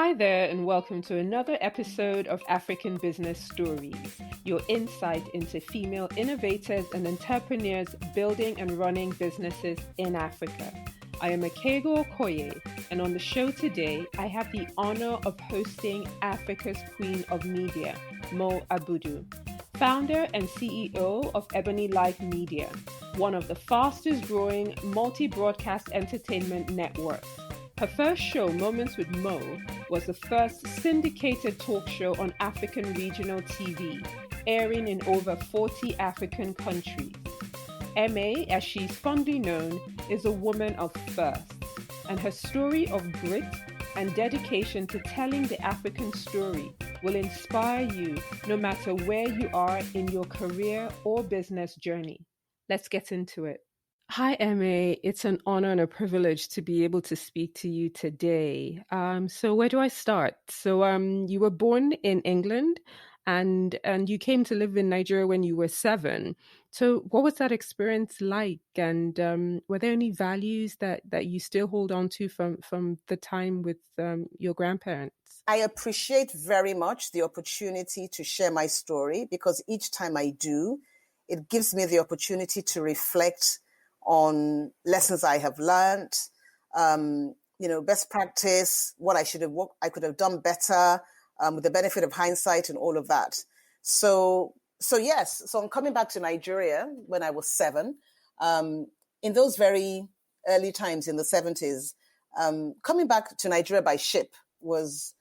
Hi there, and welcome to another episode of African Business Stories, your insight into female innovators and entrepreneurs building and running businesses in Africa. I am Akego Okoye, and on the show today, I have the honor of hosting Africa's Queen of Media, Mo Abudu, founder and CEO of EbonyLife Media, one of the fastest growing multi-broadcast entertainment networks. Her first show, Moments with Mo, was the first syndicated talk show on African regional TV, airing in over 40 African countries. MA, as she's fondly known, is a woman of firsts, and her story of grit and dedication to telling the African story will inspire you no matter where you are in your career or business journey. Let's get into it. Hi, Emma. It's an honor and a privilege to be able to speak to you today. So where do I start? You were born in England and you came to live in Nigeria when you were 7. So what was that experience like? And were there any values that you still hold on to from the time with your grandparents? I appreciate very much the opportunity to share my story because each time I do, it gives me the opportunity to reflect on lessons I have learned, best practice, what I could have done better, with the benefit of hindsight and all of that. So yes, so I'm coming back to Nigeria when I was 7. In those very early times in the 70s, coming back to Nigeria by ship was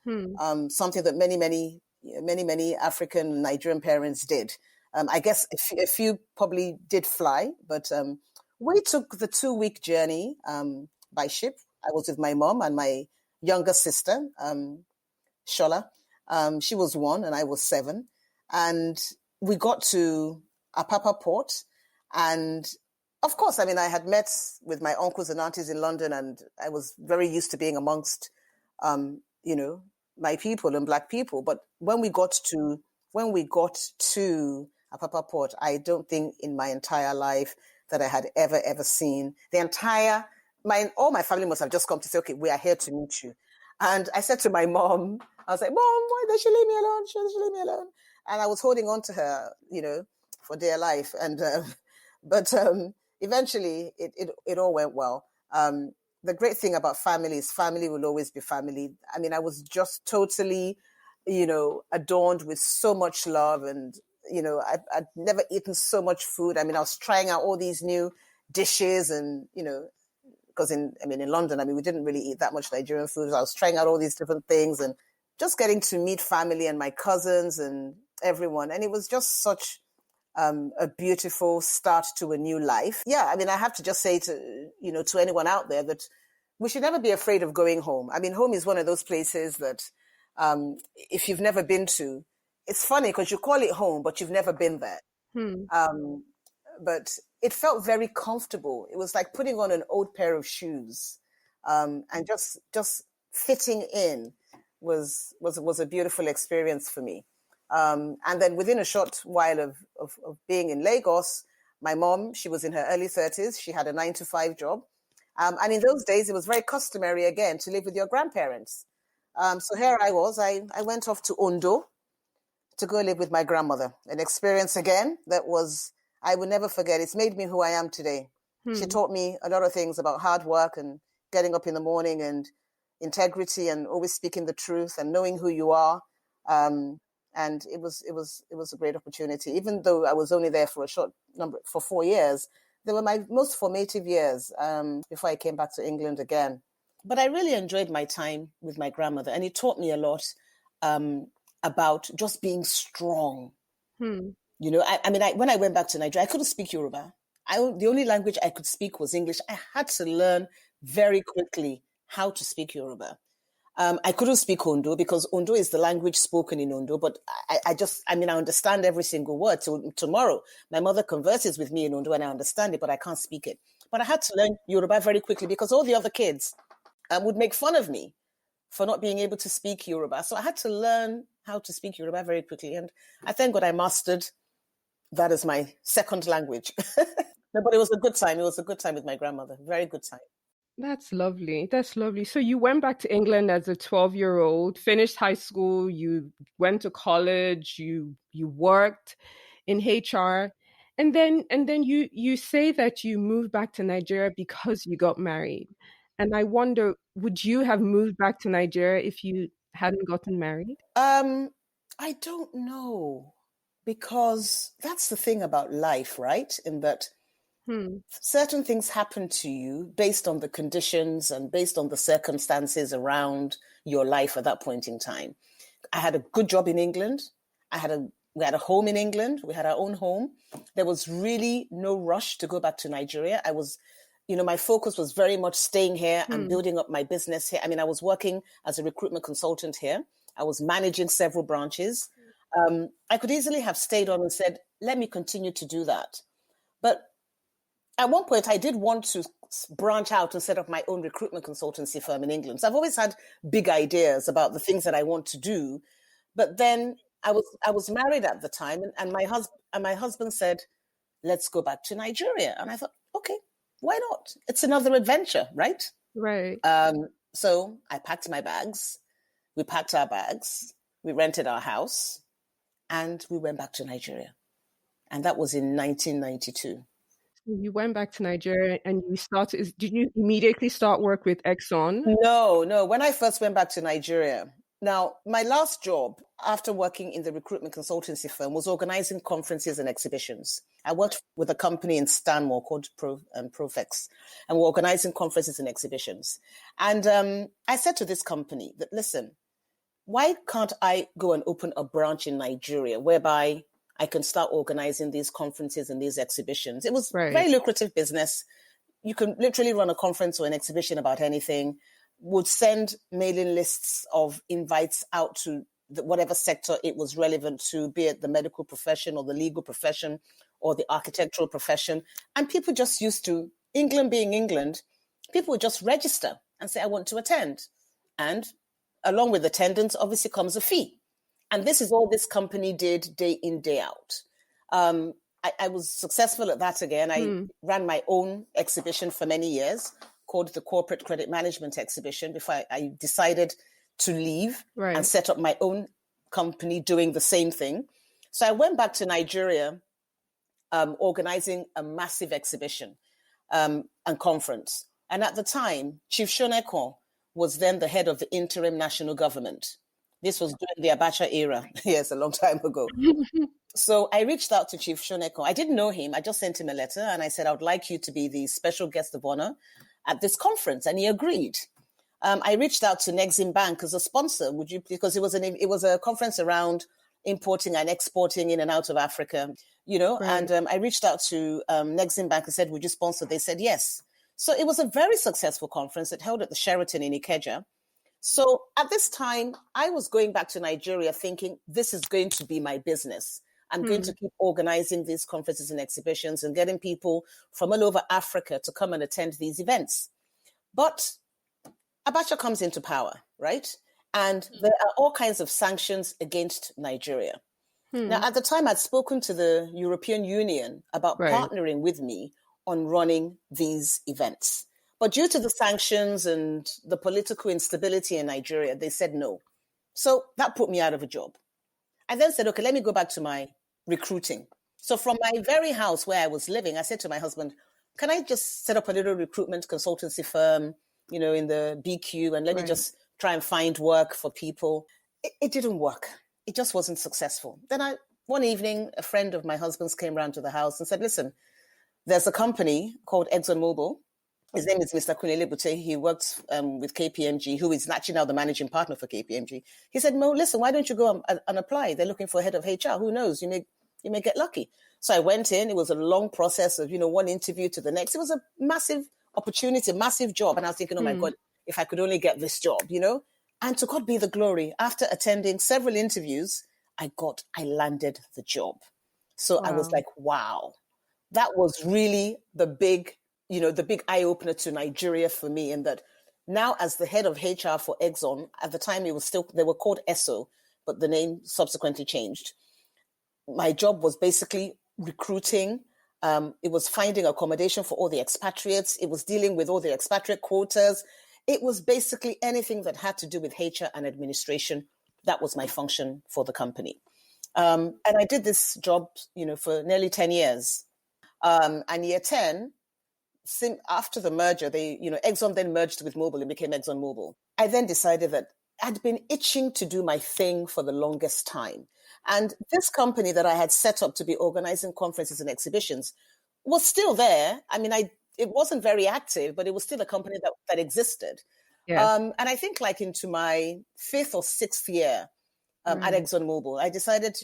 something that many African Nigerian parents did. I guess a few probably did fly, but we took the 2-week journey by ship. I was with my mom and my younger sister, Shola. She was 1 and I was 7. And we got to Apapa Port. And of course, I had met with my uncles and aunties in London, and I was very used to being amongst, my people and Black people. But when we got to Apapa Port, I don't think in my entire life that I had ever seen. All my family must have just come to say, okay, we are here to meet you. And I said to my mom, I was like, Mom, why does she leave me alone? She leave me alone. And I was holding on to her, for dear life. And, but eventually it all went well. The great thing about family is family will always be family. I was just totally, adorned with so much love, and I'd never eaten so much food. I was trying out all these new dishes, and because in London, we didn't really eat that much Nigerian food. So I was trying out all these different things and just getting to meet family and my cousins and everyone. And it was just such a beautiful start to a new life. Yeah, I have to just say to anyone out there that we should never be afraid of going home. Home is one of those places that if you've never been to, it's funny because you call it home, but you've never been there. But it felt very comfortable. It was like putting on an old pair of shoes, and just fitting in was a beautiful experience for me. And then within a short while of being in Lagos, my mom, she was in her early 30s. She had a 9-to-5 job. And in those days, it was very customary, again, to live with your grandparents. So here I was. I went off to Ondo to go live with my grandmother. An experience, again, that I will never forget. It's made me who I am today. She taught me a lot of things about hard work and getting up in the morning and integrity and always speaking the truth and knowing who you are. And it was a great opportunity. Even though I was only there for for 4 years, they were my most formative years before I came back to England again. But I really enjoyed my time with my grandmother, and it taught me a lot about just being strong. When I went back to Nigeria, I couldn't speak Yoruba. The only language I could speak was English. I had to learn very quickly how to speak Yoruba. I couldn't speak Ondo because Ondo is the language spoken in Ondo, but I understand every single word. So tomorrow, my mother converses with me in Ondo and I understand it, but I can't speak it. But I had to learn Yoruba very quickly because all the other kids would make fun of me for not being able to speak Yoruba. So I had to learn how to speak Yoruba very quickly. And I thank God I mastered that as my second language. No, but it was a good time. It was a good time with my grandmother. Very good time. That's lovely. That's lovely. So you went back to England as a 12-year-old, finished high school, you went to college, you worked in HR, and then you say that you moved back to Nigeria because you got married. And I wonder, would you have moved back to Nigeria if you hadn't gotten married? Um, I don't know, because that's the thing about life, right? In that Hmm. certain things happen to you based on the conditions and based on the circumstances around your life at that point in time. I had a good job in England. We had a home in England. We had our own home. There was really no rush to go back to Nigeria. My focus was very much staying here and Hmm. building up my business here. I mean, I was working as a recruitment consultant here. I was managing several branches. I could easily have stayed on and said, let me continue to do that. But at one point, I did want to branch out and set up my own recruitment consultancy firm in England. So I've always had big ideas about the things that I want to do. But then I was married at the time, and my husband said, "Let's go back to Nigeria." And I thought, okay, why not? It's another adventure, right? Right. So I packed my bags. We packed our bags. We rented our house, and we went back to Nigeria. And that was in 1992. So you went back to Nigeria and you started, did you immediately start work with Exxon? No, no. When I first went back to Nigeria, now my last job after working in the recruitment consultancy firm was organizing conferences and exhibitions. I worked with a company in Stanmore called Profex, and we're organizing conferences and exhibitions. And I said to this company that, listen, why can't I go and open a branch in Nigeria whereby I can start organizing these conferences and these exhibitions? It was very Right. lucrative business. You can literally run a conference or an exhibition about anything, would send mailing lists of invites out to whatever sector it was relevant to, be it the medical profession or the legal profession or the architectural profession. And people just used to, England being England, people would just register and say, I want to attend. And along with attendance, obviously comes a fee. And this is all this company did day in, day out. I was successful at that again. I ran my own exhibition for many years called the Corporate Credit Management Exhibition before I decided to leave and Right. set up my own company doing the same thing. So I went back to Nigeria, organizing a massive exhibition and conference. And at the time, Chief Shoneko was then the head of the interim national government. This was during the Abacha era. Yes, a long time ago. So I reached out to Chief Shoneko. I didn't know him. I just sent him a letter and I said, I would like you to be the special guest of honor at this conference. And he agreed. I reached out to Nexim Bank as a sponsor. Would you, because it was a conference around importing and exporting in and out of Africa, Right. and I reached out to Nexim Bank and said, would you sponsor? They said yes. So it was a very successful conference. It held at the Sheraton in Ikeja. So at this time, I was going back to Nigeria thinking, this is going to be my business. I'm going to keep organizing these conferences and exhibitions and getting people from all over Africa to come and attend these events. But Abacha comes into power, right? And there are all kinds of sanctions against Nigeria. Now, at the time, I'd spoken to the European Union about Right. partnering with me on running these events. But due to the sanctions and the political instability in Nigeria, they said no. So that put me out of a job. I then said, okay, let me go back to my recruiting. So from my very house where I was living, I said to my husband, can I just set up a little recruitment consultancy firm, in the BQ, and let me Right. just try and find work for people? It didn't work. It just wasn't successful. Then one evening, a friend of my husband's came round to the house and said, listen, there's a company called ExxonMobil. His name is Mr. Kunle Bute. He works with KPMG, who is actually now the managing partner for KPMG. He said, Mo, listen, why don't you go and apply? They're looking for a head of HR. Who knows? You may get lucky. So I went in. It was a long process of, one interview to the next. It was a massive opportunity, massive job. And I was thinking, oh my God, if I could only get this job, And to God be the glory. After attending several interviews, I landed the job. So I was Wow. like, wow, that was really the big eye opener to Nigeria for me. In that now, as the head of HR for Exxon, at the time they were called ESSO, but the name subsequently changed. My job was basically recruiting It was finding accommodation for all the expatriates. It was dealing with all the expatriate quotas. It was basically anything that had to do with HR and administration. That was my function for the company. And I did this job, for nearly 10 years. And year 10, after the merger, Exxon then merged with Mobil and became ExxonMobil. I then decided that I'd been itching to do my thing for the longest time. And this company that I had set up to be organizing conferences and exhibitions was still there. I mean, it wasn't very active, but it was still a company that existed. Yes. And I think like into my 5th or 6th year at ExxonMobil, I decided,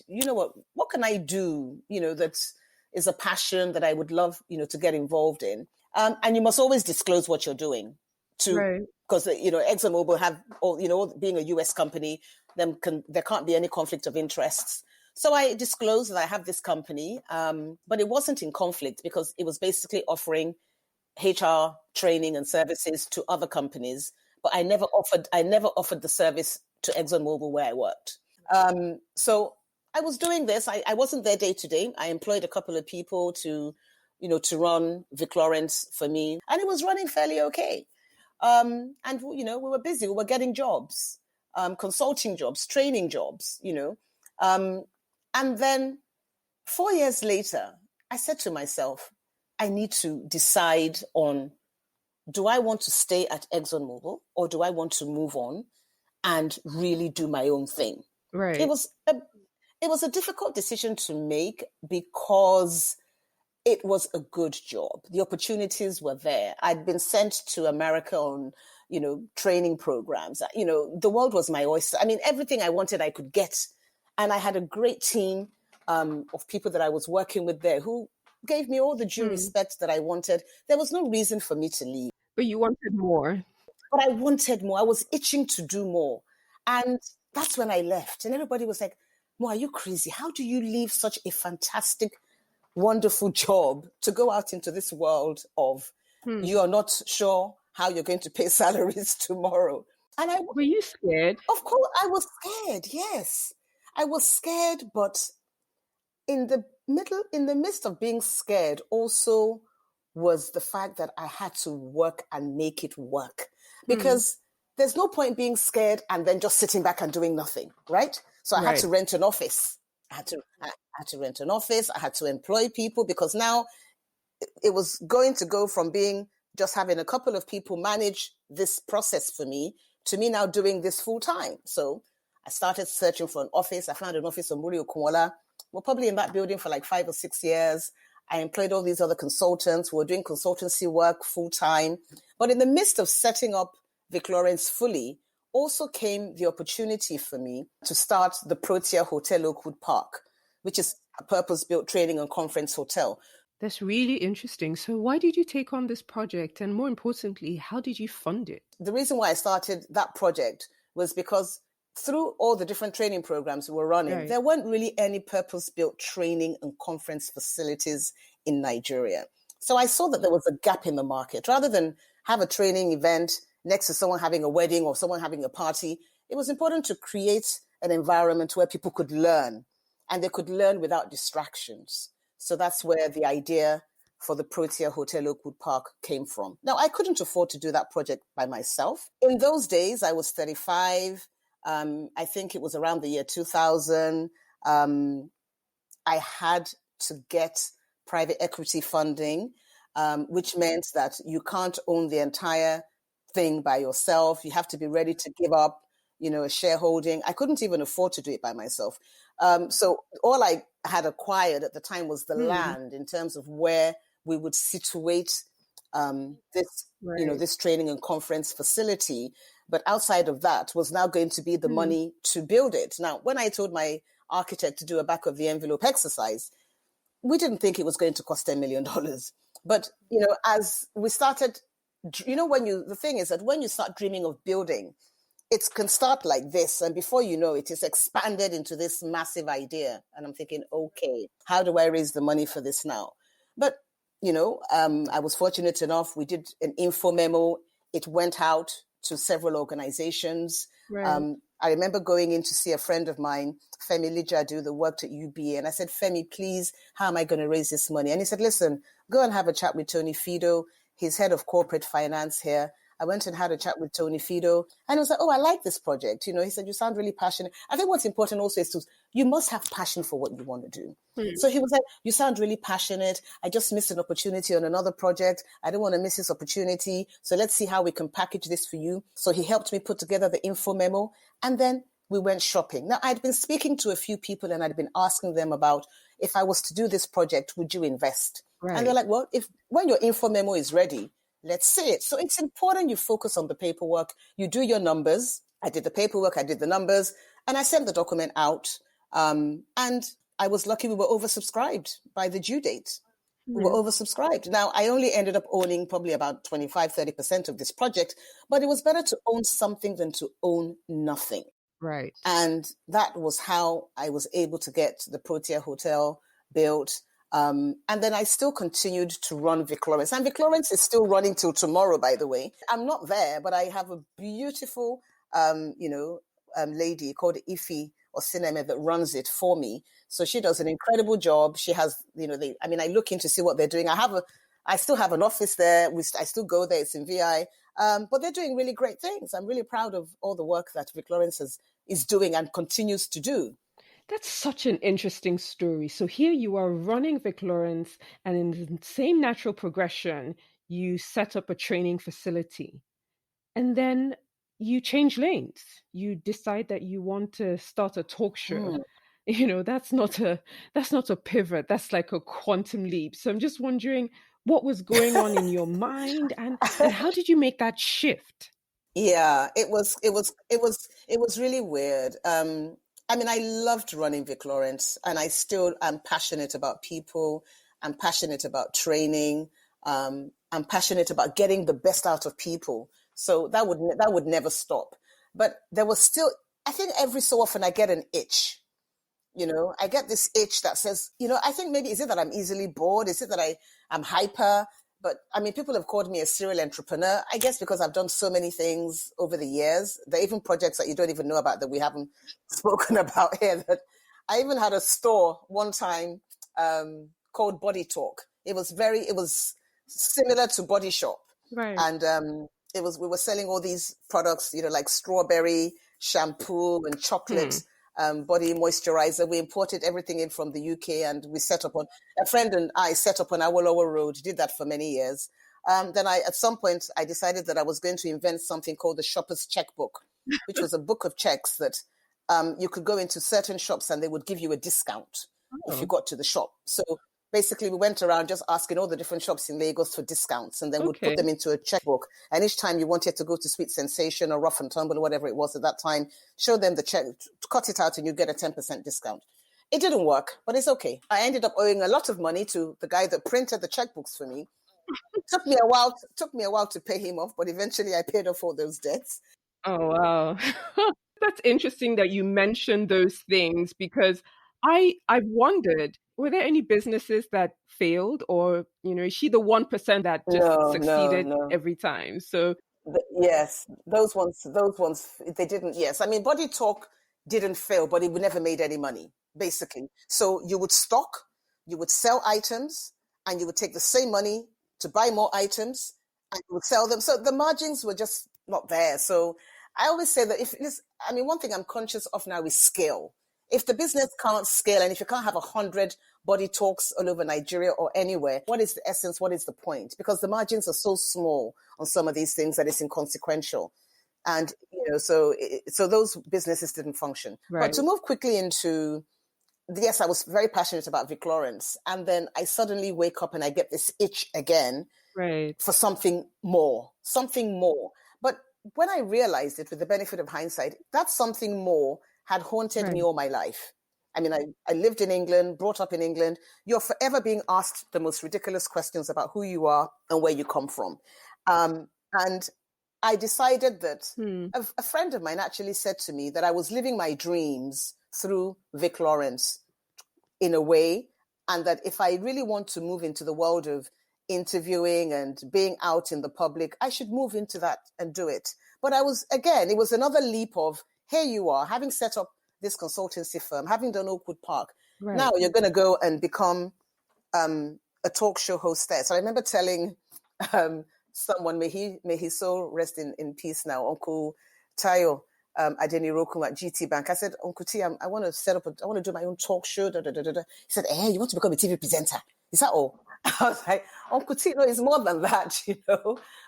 what can I do, that is a passion that I would love, to get involved in. And you must always disclose what you're doing because, ExxonMobil have, being a US company, there can't be any conflict of interests. So I disclosed that I have this company, but it wasn't in conflict because it was basically offering HR training and services to other companies, but I never offered the service to ExxonMobil where I worked. So I was doing this. I wasn't there day to day. I employed a couple of people to run Vic Lawrence for me, and it was running fairly okay. And we were busy. We were getting jobs, consulting jobs, training jobs. And then 4 years later, I said to myself, I need to decide on, do I want to stay at ExxonMobil or do I want to move on and really do my own thing? Right. It was a difficult decision to make because it was a good job. The opportunities were there. I'd been sent to America on, training programs. The world was my oyster. I mean, everything I wanted, I could get. And I had a great team of people that I was working with there who gave me all the due respect that I wanted. There was no reason for me to leave. But you wanted more. But I wanted more. I was itching to do more. And that's when I left. And everybody was like, Mo, are you crazy? How do you leave such a fantastic, wonderful job to go out into this world of you are not sure how you're going to pay salaries tomorrow? And were you scared? Of course, I was scared. Yes, I was scared, but in the midst of being scared, also was the fact that I had to work and make it work, because there's no point being scared and then just sitting back and doing nothing, right? So I had to rent an office. I had to rent an office. I had to employ people because now it was going to go from being just having a couple of people manage this process for me to me now doing this full time. So I started searching for an office. I found an office on Muri Okumola. We're probably in that building for like 5 or 6 years. I employed all these other consultants who were doing consultancy work full time. But in the midst of setting up Vic Lawrence fully, also came the opportunity for me to start the Protea Hotel Oakwood Park, which is a purpose-built training and conference hotel. That's really interesting. So why did you take on this project? And more importantly, how did you fund it? The reason why I started that project was because through all the different training programs we were running, there weren't really any purpose-built training and conference facilities in Nigeria. So I saw that there was a gap in the market. Rather than have a training event next to someone having a wedding or someone having a party, it was important to create an environment where people could learn, and they could learn without distractions. So that's where the idea for the Protea Hotel Oakwood Park came from. Now, I couldn't afford to do that project by myself. In those days, I was 35. I think it was around the year 2000. I had to get private equity funding, which meant that you can't own the entire thing by yourself. You have to be ready to give up, a shareholding. I couldn't even afford to do it by myself. So all I had acquired at the time was the land in terms of where we would situate this training and conference facility. But outside of that was now going to be the money to build it. Now, when I told my architect to do a back of the envelope exercise, we didn't think it was going to cost $10 million. But, as we started, the thing is that when you start dreaming of building, it can start like this. And before you know it, it's expanded into this massive idea. And I'm thinking, okay, how do I raise the money for this now? But, I was fortunate enough. We did an info memo. It went out to several organizations. Right. I remember going in to see a friend of mine, Femi Lijadu, that worked at UBA. And I said, Femi, please, how am I going to raise this money? And he said, listen, go and have a chat with Tony Fido. He's head of corporate finance here. I went and had a chat with Tony Fido, and he was like, oh, I like this project. He said, you sound really passionate. I think what's important also is you must have passion for what you want to do. So he was like, you sound really passionate. I just missed an opportunity on another project. I don't want to miss this opportunity. So let's see how we can package this for you. So he helped me put together the info memo, and then we went shopping. Now, I'd been speaking to a few people, and I'd been asking them about, if I was to do this project, would you invest? Right. And they're like, well, when your info memo is ready, let's see it. So it's important you focus on the paperwork. You do your numbers. I did the paperwork. I did the numbers. And I sent the document out. And I was lucky we were oversubscribed by the due date. We were oversubscribed. Now, I only ended up owning probably about 25-30% of this project, but it was better to own something than to own nothing. Right. And that was how I was able to get the Protea Hotel built. And then I still continued to run Vic Lawrence. And Vic Lawrence is still running till tomorrow, by the way. I'm not there, but I have a beautiful, lady called Ife or Cinema that runs it for me. So she does an incredible job. She has, I look in to see what they're doing. I still have an office there. I still go there. It's in VI. But they're doing really great things. I'm really proud of all the work that Vic Lawrence is doing and continues to do. That's such an interesting story. So here you are running Vic Lawrence, and in the same natural progression, you set up a training facility. And then you change lanes. You decide that you want to start a talk show. That's not a pivot. That's like a quantum leap. So I'm just wondering what was going on in your mind, and how did you make that shift? Yeah, it was really weird. I loved running Vic Lawrence, and I still am passionate about people. I'm passionate about training. I'm passionate about getting the best out of people. So that would never stop. But there was still, I think every so often I get an itch. I get this itch that says, I think maybe, is it that I'm easily bored? Is it that I'm hyper? But people have called me a serial entrepreneur, I guess, because I've done so many things over the years. There are even projects that you don't even know about that we haven't spoken about here. That I even had a store one time called Body Talk. It was similar to Body Shop. Right. And we were selling all these products, like strawberry shampoo and chocolate. Body moisturizer. We imported everything in from the UK, and a friend and I set up on Awolowo Road, did that for many years. Then at some point, I decided that I was going to invent something called the Shopper's Checkbook, which was a book of checks that you could go into certain shops and they would give you a discount if you got to the shop. So basically, we went around just asking all the different shops in Lagos for discounts, and then we'd put them into a checkbook. And each time you wanted to go to Sweet Sensation or Rough and Tumble or whatever it was at that time, show them the check, cut it out, and you get a 10% discount. It didn't work, but it's okay. I ended up owing a lot of money to the guy that printed the checkbooks for me. Took me a while to pay him off, but eventually I paid off all those debts. Oh, wow. That's interesting that you mentioned those things, because I've wondered, were there any businesses that failed, or is she the 1% that just succeeded every time? So yes, those ones they didn't. Yes, Body Talk didn't fail, but it never made any money, basically. So you would stock, you would sell items, and you would take the same money to buy more items, and you would sell them. So the margins were just not there. So I always say that one thing I'm conscious of now is scale. If the business can't scale, and if you can't have 100 Body Talks all over Nigeria or anywhere, what is the essence? What is the point? Because the margins are so small on some of these things that it's inconsequential. And, so those businesses didn't function. Right. But to move quickly into, yes, I was very passionate about Vic Lawrence. And then I suddenly wake up and I get this itch again for something more. But when I realized it, with the benefit of hindsight, that something more had haunted me all my life. I lived in England, brought up in England. You're forever being asked the most ridiculous questions about who you are and where you come from. And I decided that a friend of mine actually said to me that I was living my dreams through Vic Lawrence in a way, and that if I really want to move into the world of interviewing and being out in the public, I should move into that and do it. But it was another leap of, here you are, having set up this consultancy firm, having done Oakwood Park. Right. Now you're going to go and become a talk show hostess. I remember telling someone, may he so rest in peace now, Uncle Tayo Adenirokum at GT Bank. I said, Uncle T, I want to do my own talk show. Da, da, da, da, da. He said, you want to become a TV presenter? Is that all? I was like, Uncle T, no, it's more than that,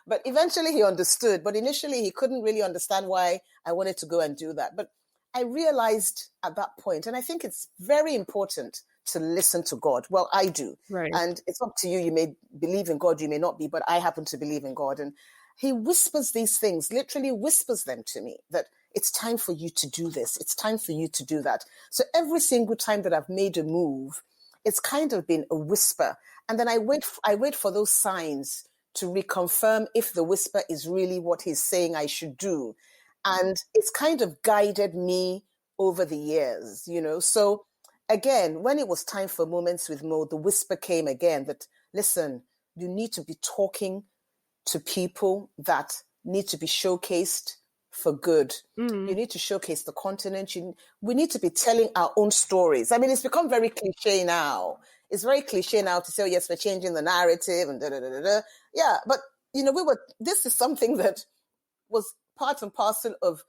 But eventually he understood. But initially he couldn't really understand why I wanted to go and do that. But I realized at that point, and I think it's very important to listen to God. Well, I do. Right. And it's up to you. You may believe in God, you may not be, but I happen to believe in God. And he whispers these things, literally whispers them to me, that it's time for you to do this. It's time for you to do that. So every single time that I've made a move, it's kind of been a whisper. And then I wait for those signs to reconfirm if the whisper is really what he's saying I should do. And it's kind of guided me over the years, So again, when it was time for Moments with Mo, the whisper came again that, listen, you need to be talking to people that need to be showcased for good. You need to showcase the continent. We need to be telling our own stories. I mean, it's become very cliche now. It's very cliche now to say, oh, yes, we're changing the narrative and da-da-da-da-da. Yeah, but, this is something that was part and parcel of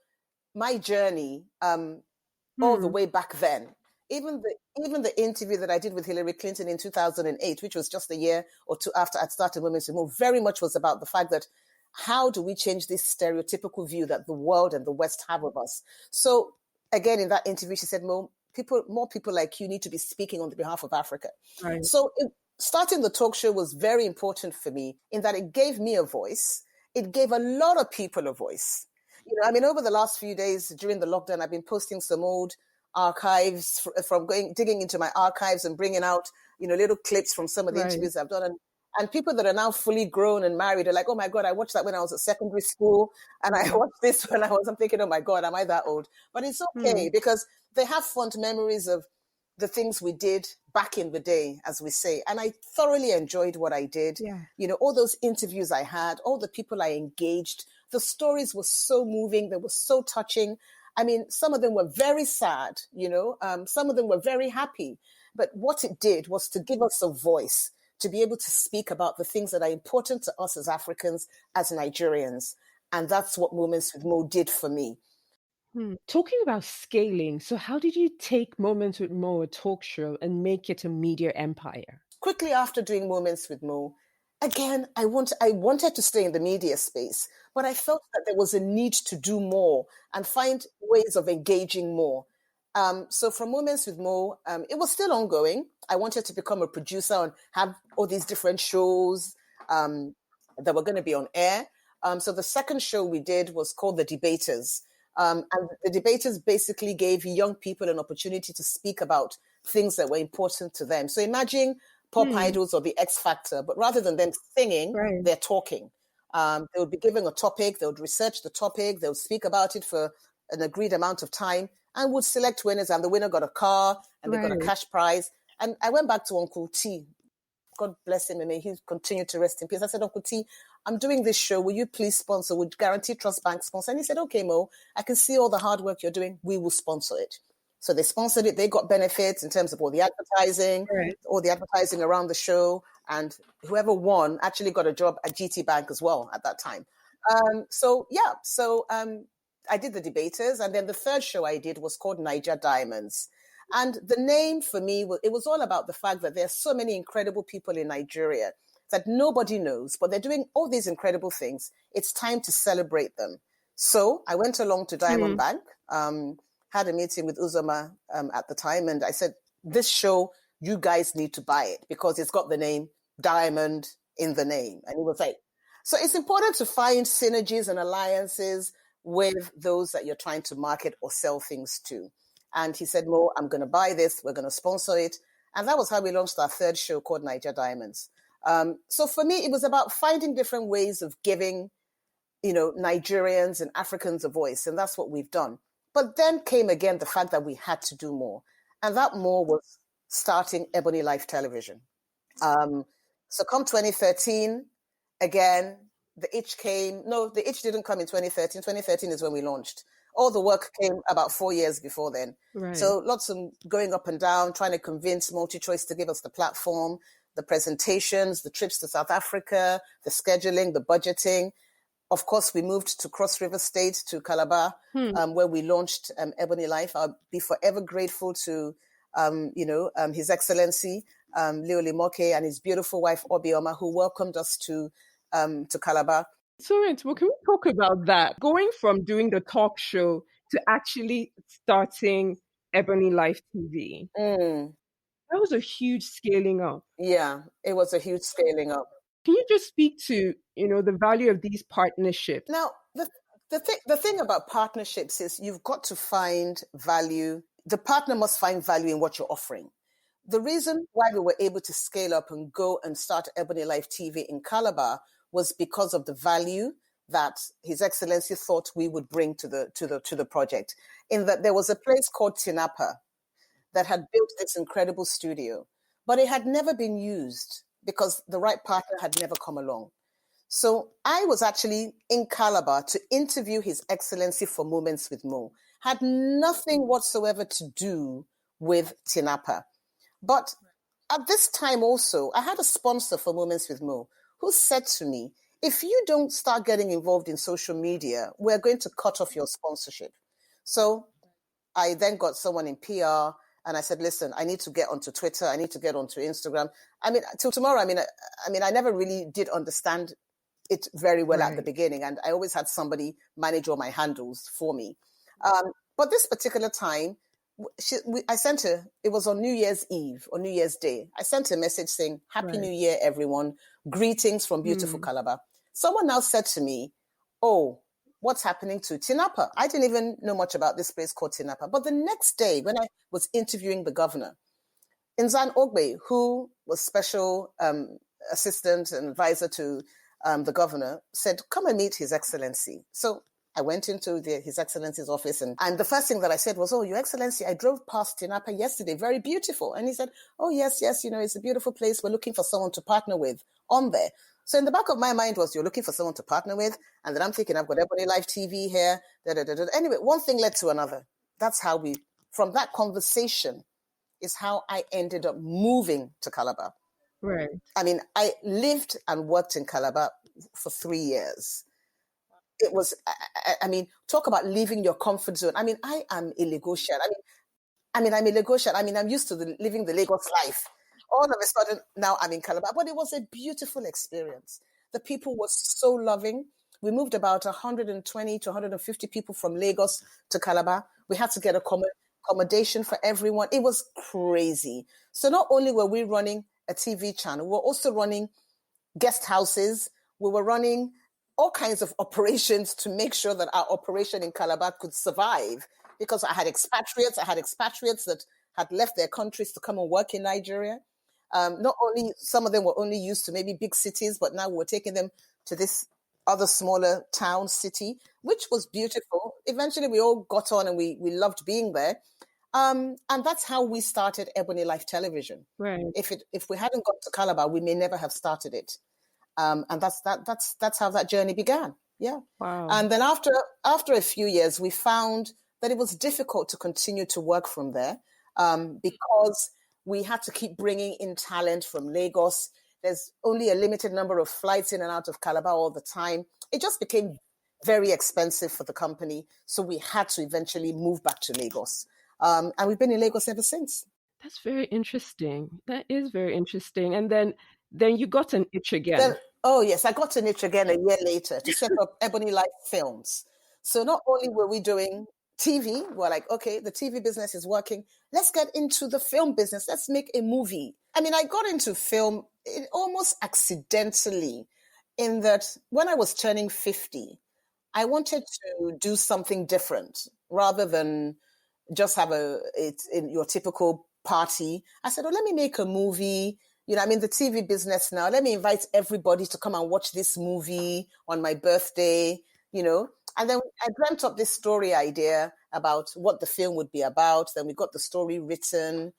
my journey all the way back then. Even the interview that I did with Hillary Clinton in 2008, which was just a year or two after I'd started Women's Move, very much was about the fact that how do we change this stereotypical view that the world and the West have of us? So again, in that interview, she said, more people like you need to be speaking on the behalf of Africa. Right. So starting the talk show was very important for me in that it gave me a voice. It gave a lot of people a voice. Over the last few days during the lockdown, I've been posting some old archives from digging into my archives and bringing out, little clips from some of the interviews I've done. And people that are now fully grown and married are like, oh my God, I watched that when I was at secondary school. And I watched this when I'm thinking, oh my God, am I that old? But it's okay because they have fond memories of the things we did back in the day, as we say. And I thoroughly enjoyed what I did. Yeah. All those interviews I had, all the people I engaged, the stories were so moving. They were so touching. I mean, some of them were very sad, some of them were very happy. But what it did was to give us a voice to be able to speak about the things that are important to us as Africans, as Nigerians. And that's what Moments with Mo did for me. Talking about scaling, so how did you take Moments with Mo, a talk show, and make it a media empire? Quickly after doing Moments with Mo, again, I wanted to stay in the media space, but I felt that there was a need to do more and find ways of engaging more. So from Moments with Mo, it was still ongoing. I wanted to become a producer and have all these different shows that were going to be on air. So the second show we did was called The Debaters. And the Debaters basically gave young people an opportunity to speak about things that were important to them. So imagine Pop Idols or the X Factor, but rather than them singing, they're talking. They would be given a topic, they would research the topic, they would speak about it for an agreed amount of time and would select winners, and the winner got a car and they got a cash prize. And I went back to Uncle T. God bless him and may he continue to rest in peace. I said, Uncle T, I'm doing this show. Will you please sponsor? Would Guarantee Trust Bank sponsor? And he said, okay, Mo, I can see all the hard work you're doing. We will sponsor it. So they sponsored it. They got benefits in terms of all the advertising, all the advertising around the show. And whoever won actually got a job at GT Bank as well at that time. So I did The Debaters. And then the third show I did was called Niger Diamonds. And the name for me, it was all about the fact that there are so many incredible people in Nigeria that nobody knows, but they're doing all these incredible things. It's time to celebrate them. So I went along to Diamond Bank, had a meeting with Uzoma at the time, and I said, this show, you guys need to buy it because it's got the name Diamond in the name. And he was like, so it's important to find synergies and alliances with those that you're trying to market or sell things to. And he said, Mo, I'm going to buy this. We're going to sponsor it. And that was how we launched our third show called Niger Diamonds. So for me, it was about finding different ways of giving, Nigerians and Africans a voice. And that's what we've done. But then came again the fact that we had to do more. And that more was starting EbonyLife television. So come 2013, again, the itch came. No, the itch didn't come in 2013. 2013 is when we launched. All the work came about 4 years before then. Right. So lots of going up and down, trying to convince MultiChoice to give us the platform, the presentations, the trips to South Africa, the scheduling, the budgeting. Of course, we moved to Cross River State, to Calabar, where we launched EbonyLife. I'll be forever grateful to, His Excellency, Leo Limoke, and his beautiful wife, Obioma, who welcomed us to Calabar. So, well, can we talk about that? Going from doing the talk show to actually starting EbonyLife TV. That was a huge scaling up. Yeah, it was a huge scaling up. Can you just speak to, the value of these partnerships? Now, the thing about partnerships is you've got to find value. The partner must find value in what you're offering. The reason why we were able to scale up and go and start EbonyLife TV in Calabar was because of the value that His Excellency thought we would bring to the project. In that there was a place called Tinapa that had built this incredible studio, but it had never been used because the right partner had never come along. So I was actually in Calabar to interview His Excellency for Moments with Mo. Had nothing whatsoever to do with Tinapa. But at this time also, I had a sponsor for Moments with Mo who said to me, if you don't start getting involved in social media, we're going to cut off your sponsorship. So I then got someone in PR and I said, listen, I need to get onto Twitter. I need to get onto Instagram. I mean, till tomorrow, I never really did understand it very well at the beginning. And I always had somebody manage all my handles for me. But this particular time, I sent her, it was on New Year's Eve or New Year's Day. I sent her a message saying, Happy New Year, everyone. Greetings from beautiful Calabar. Someone now said to me, oh, what's happening to Tinapa? I didn't even know much about this place called Tinapa. But the next day, when I was interviewing the governor, Nzan Ogbe, who was special assistant and advisor to the governor, said, come and meet His Excellency. So I went into His Excellency's office and the first thing that I said was, oh, Your Excellency, I drove past Tinapa yesterday, very beautiful. And he said, oh, yes, it's a beautiful place. We're looking for someone to partner with on there. So in the back of my mind was, you're looking for someone to partner with? And then I'm thinking, I've got EbonyLife TV here. Anyway, one thing led to another. That's how from that conversation is how I ended up moving to Calabar. Right. I mean, I lived and worked in Calabar for 3 years. It was, talk about leaving your comfort zone. I am a Lagosian. I'm a Lagosian. I'm used to living the Lagos life. All of a sudden, now I'm in Calabar. But it was a beautiful experience. The people were so loving. We moved about 120 to 150 people from Lagos to Calabar. We had to get accommodation for everyone. It was crazy. So not only were we running a TV channel, we were also running guest houses. We were running all kinds of operations to make sure that our operation in Calabar could survive, because I had expatriates that had left their countries to come and work in Nigeria. Not only, some of them were only used to maybe big cities, but now we're taking them to this other smaller town city, which was beautiful. Eventually we all got on and we loved being there. And that's how we started EbonyLife Television. Right. If we hadn't got to Calabar, we may never have started it. And that's how that journey began. Yeah. Wow. And then after a few years, we found that it was difficult to continue to work from there because we had to keep bringing in talent from Lagos. There's only a limited number of flights in and out of Calabar all the time. It just became very expensive for the company. So we had to eventually move back to Lagos. And we've been in Lagos ever since. That's very interesting. That is very interesting. And then you got an itch again. Oh, yes. I got an itch again a year later to set up EbonyLife Films. So not only were we doing TV, we're like, okay, the TV business is working. Let's get into the film business. Let's make a movie. I got into film almost accidentally, in that when I was turning 50, I wanted to do something different rather than just have in your typical party. I said, let me make a movie. I'm in the TV business now. Let me invite everybody to come and watch this movie on my birthday, And then I dreamt up this story idea about what the film would be about. Then we got the story written.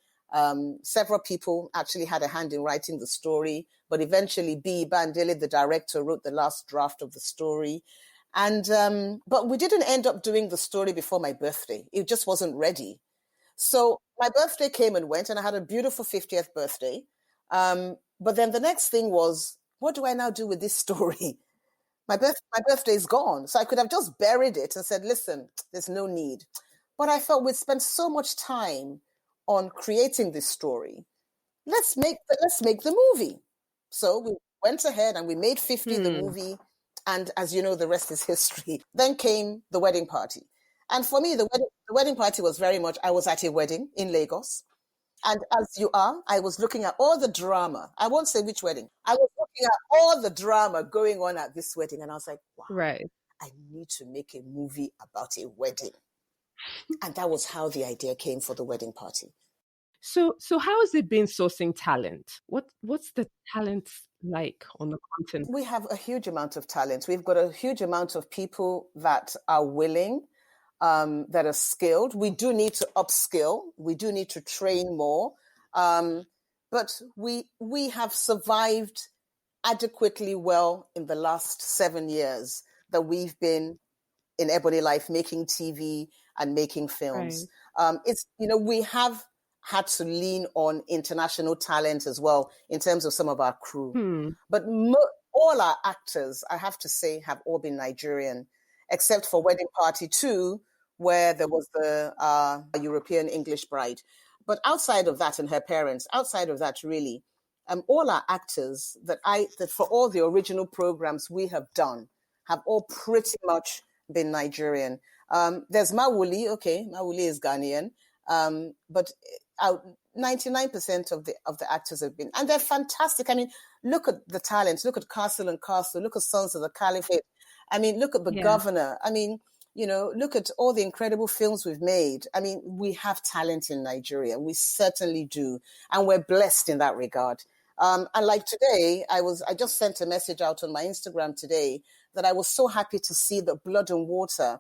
Several people actually had a hand in writing the story, but eventually B. Bandele, the director, wrote the last draft of the story. And but we didn't end up doing the story before my birthday. It just wasn't ready. So my birthday came and went, and I had a beautiful 50th birthday. But then the next thing was, what do I now do with this story? My birthday is gone. So I could have just buried it and said, listen, there's no need. But I felt we'd spent so much time on creating this story. Let's make the movie. So we went ahead and we made 50, the movie. And as you know, the rest is history. Then came the wedding party. And for me, the wedding party was very much, I was at a wedding in Lagos. And as you are, I was looking at all the drama. I won't say which wedding. I was looking at all the drama going on at this wedding. And I was like, wow, right. I need to make a movie about a wedding. And that was how the idea came for the wedding party. So how has it been sourcing talent? What's the talent like on the continent? We have a huge amount of talent. We've got a huge amount of people that are willing, that are skilled. We do need to upskill. We do need to train more. But we have survived adequately well in the last 7 years that we've been in EbonyLife making TV and making films. Right. We have had to lean on international talent as well in terms of some of our crew. But all our actors, I have to say, have all been Nigerian, except for Wedding Party 2, where there was the European English bride. But outside of that, and her parents, outside of that, really, all our actors that for all the original programs we have done have all pretty much been Nigerian. There's Mawuli. Okay, Mawuli is Ghanaian. But 99% of the actors have been, and they're fantastic. I mean, look at the talent. Look at Castle and Castle. Look at Sons of the Caliphate. I mean, look at The Governor. I mean, look at all the incredible films we've made. I mean, we have talent in Nigeria. We certainly do, and we're blessed in that regard. And like today, I just sent a message out on my Instagram today that I was so happy to see that Blood and Water,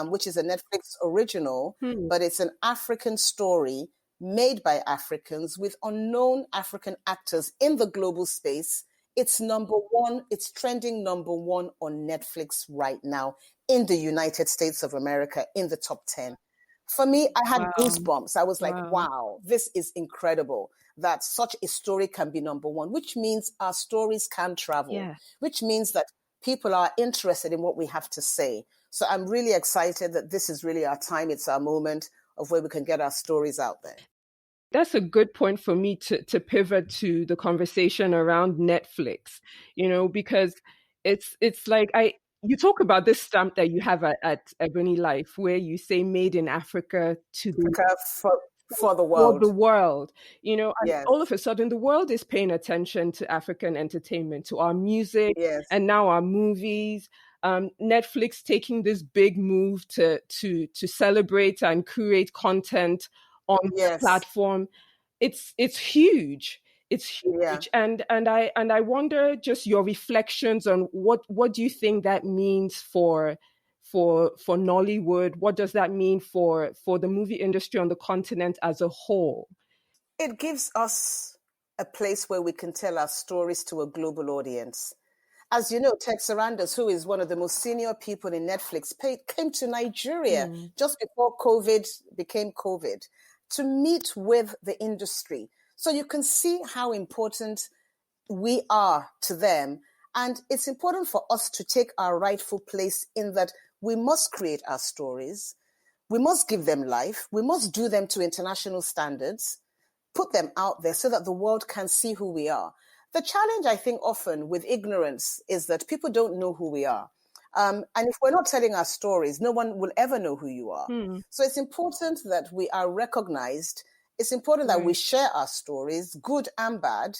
which is a Netflix original, but it's an African story made by Africans with unknown African actors in the global space. It's number one. It's trending number one on Netflix right now in the United States of America, in the top 10. For me, I had goosebumps. I was like, wow, this is incredible that such a story can be number one, which means our stories can travel, which means that people are interested in what we have to say. So I'm really excited that this is really our time. It's our moment of where we can get our stories out there. That's a good point for me to pivot to the conversation around Netflix, because it's like you talk about this stamp that you have at EbonyLife where you say made in Africa to the for the world. For the world, and all of a sudden the world is paying attention to African entertainment, to our music, and now our movies. Netflix taking this big move to celebrate and create content on the platform. It's huge. It's huge. And I wonder just your reflections on what do you think that means for Nollywood? What does that mean for the movie industry on the continent as a whole? It gives us a place where we can tell our stories to a global audience. As you know, Ted Sarandos, who is one of the most senior people in Netflix, came to Nigeria just before COVID became COVID to meet with the industry. So you can see how important we are to them. And it's important for us to take our rightful place in that we must create our stories. We must give them life. We must do them to international standards, put them out there so that the world can see who we are. The challenge, I think, often with ignorance is that people don't know who we are. And if we're not telling our stories, no one will ever know who you are. So it's important that we are recognized. It's important that we share our stories, good and bad,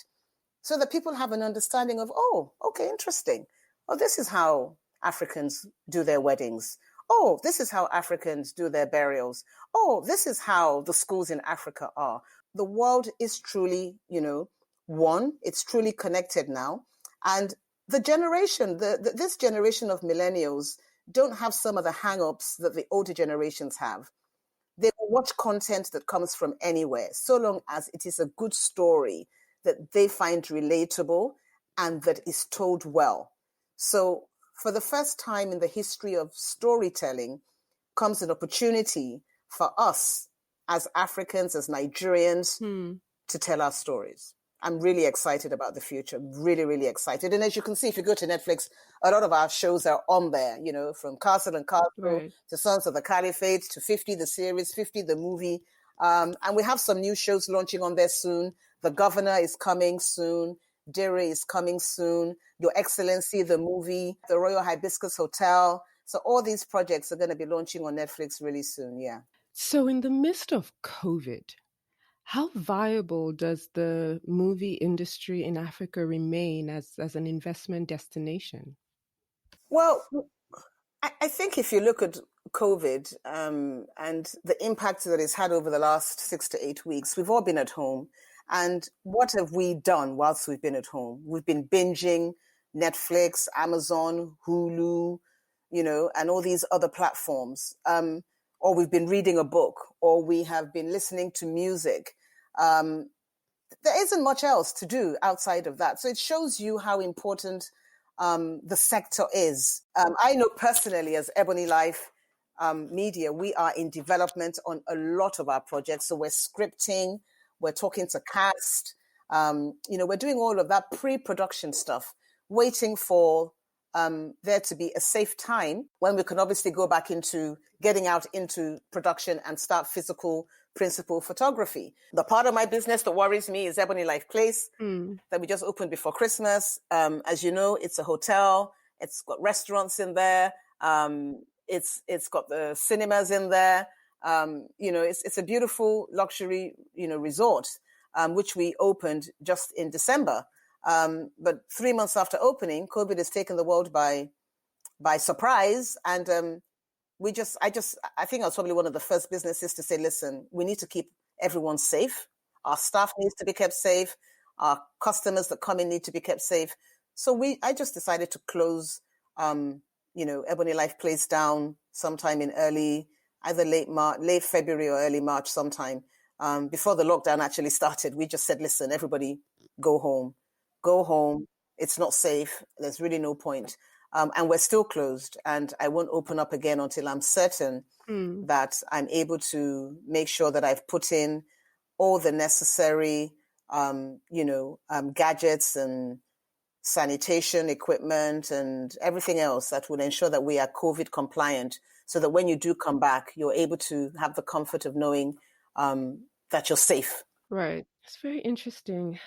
so that people have an understanding of, oh, okay, interesting. Oh, this is how Africans do their weddings. Oh, this is how Africans do their burials. Oh, this is how the schools in Africa are. The world is truly, one. It's truly connected now. And the generation, this generation of millennials don't have some of the hang-ups that the older generations have. They will watch content that comes from anywhere, so long as it is a good story that they find relatable and that is told well. So for the first time in the history of storytelling comes an opportunity for us as Africans, as Nigerians, to tell our stories. I'm really excited about the future. Really, really excited. And as you can see, if you go to Netflix, a lot of our shows are on there, you know, from Castle and Castle Right. to Sons of the Caliphate to 50, the series, 50, the movie. And we have some new shows launching on there soon. The Governor is coming soon. Dere is coming soon. Your Excellency, the movie, the Royal Hibiscus Hotel. So all these projects are going to be launching on Netflix really soon. Yeah. So in the midst of COVID, how viable does the movie industry in Africa remain as an investment destination? Well, I think if you look at COVID and the impact that it's had over the last 6 to 8 weeks, we've all been at home. And what have we done whilst we've been at home? We've been binging Netflix, Amazon, Hulu, you know, and all these other platforms. Or we've been reading a book, or we have been listening to music. There isn't much else to do outside of that. So it shows you how important the sector is. I know personally as EbonyLife Media, we are in development on a lot of our projects. So we're scripting, we're talking to cast, you know, we're doing all of that pre-production stuff, waiting for there to be a safe time when we can obviously go back into getting out into production and start physical principal photography. The part of my business that worries me is EbonyLife Place that we just opened before Christmas. As you know, it's a hotel. It's got restaurants in there. It's got the cinemas in there. You know, it's a beautiful luxury, you know, resort, which we opened just in December. But 3 months after opening, COVID has taken the world by surprise. And I think I was probably one of the first businesses to say, listen, we need to keep everyone safe. Our staff needs to be kept safe. Our customers that come in need to be kept safe. So I just decided to close, you know, EbonyLife Place down sometime in either late February or early March sometime. Before the lockdown actually started, we just said, listen, everybody go home. Go home. It's not safe. There's really no point. And we're still closed. And I won't open up again until I'm certain that I'm able to make sure that I've put in all the necessary, you know, gadgets and sanitation equipment and everything else that would ensure that we are COVID compliant, so that when you do come back, you're able to have the comfort of knowing that you're safe. Right. It's very interesting.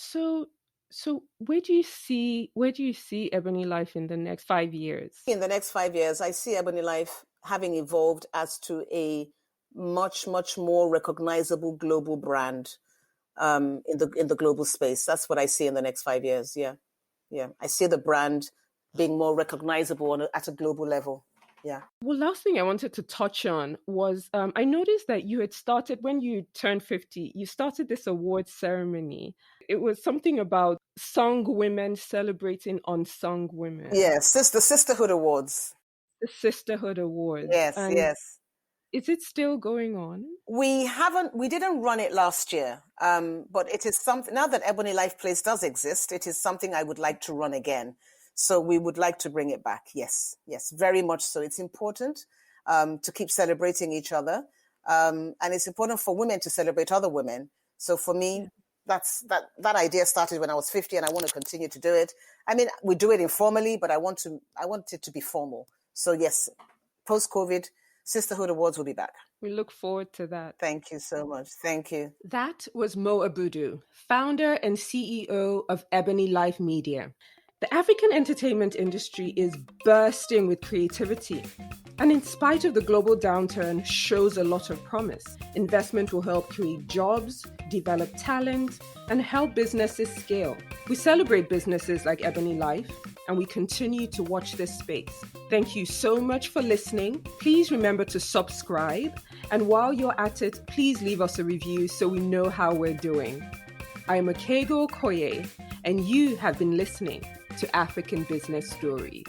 So where do you see EbonyLife in the next 5 years? In the next 5 years, I see EbonyLife having evolved as to a much, much more recognizable global brand in the global space. That's what I see in the next 5 years. Yeah. I see the brand being more recognizable at a global level. Yeah. Well, last thing I wanted to touch on was I noticed that you had started, when you turned 50, you started this award ceremony. It was something about sung women celebrating unsung women. Yes, the Sisterhood Awards. The Sisterhood Awards. Yes, and yes. Is it still going on? We didn't run it last year, but it is something, now that EbonyLife Place does exist, it is something I would like to run again. So we would like to bring it back. Yes, very much so. It's important to keep celebrating each other. And it's important for women to celebrate other women. So for me, that idea started when I was 50, and I want to continue to do it. I mean, we do it informally, but I want it to be formal. So yes, post-COVID, Sisterhood Awards will be back. We look forward to that. Thank you so much. Thank you. That was Mo Abudu, founder and CEO of EbonyLife Media. The African entertainment industry is bursting with creativity, and in spite of the global downturn, shows a lot of promise. Investment will help create jobs, develop talent, and help businesses scale. We celebrate businesses like EbonyLife, and we continue to watch this space. Thank you so much for listening. Please remember to subscribe, and while you're at it, please leave us a review so we know how we're doing. I'm Okego Okoye, and you have been listening to African Business Stories.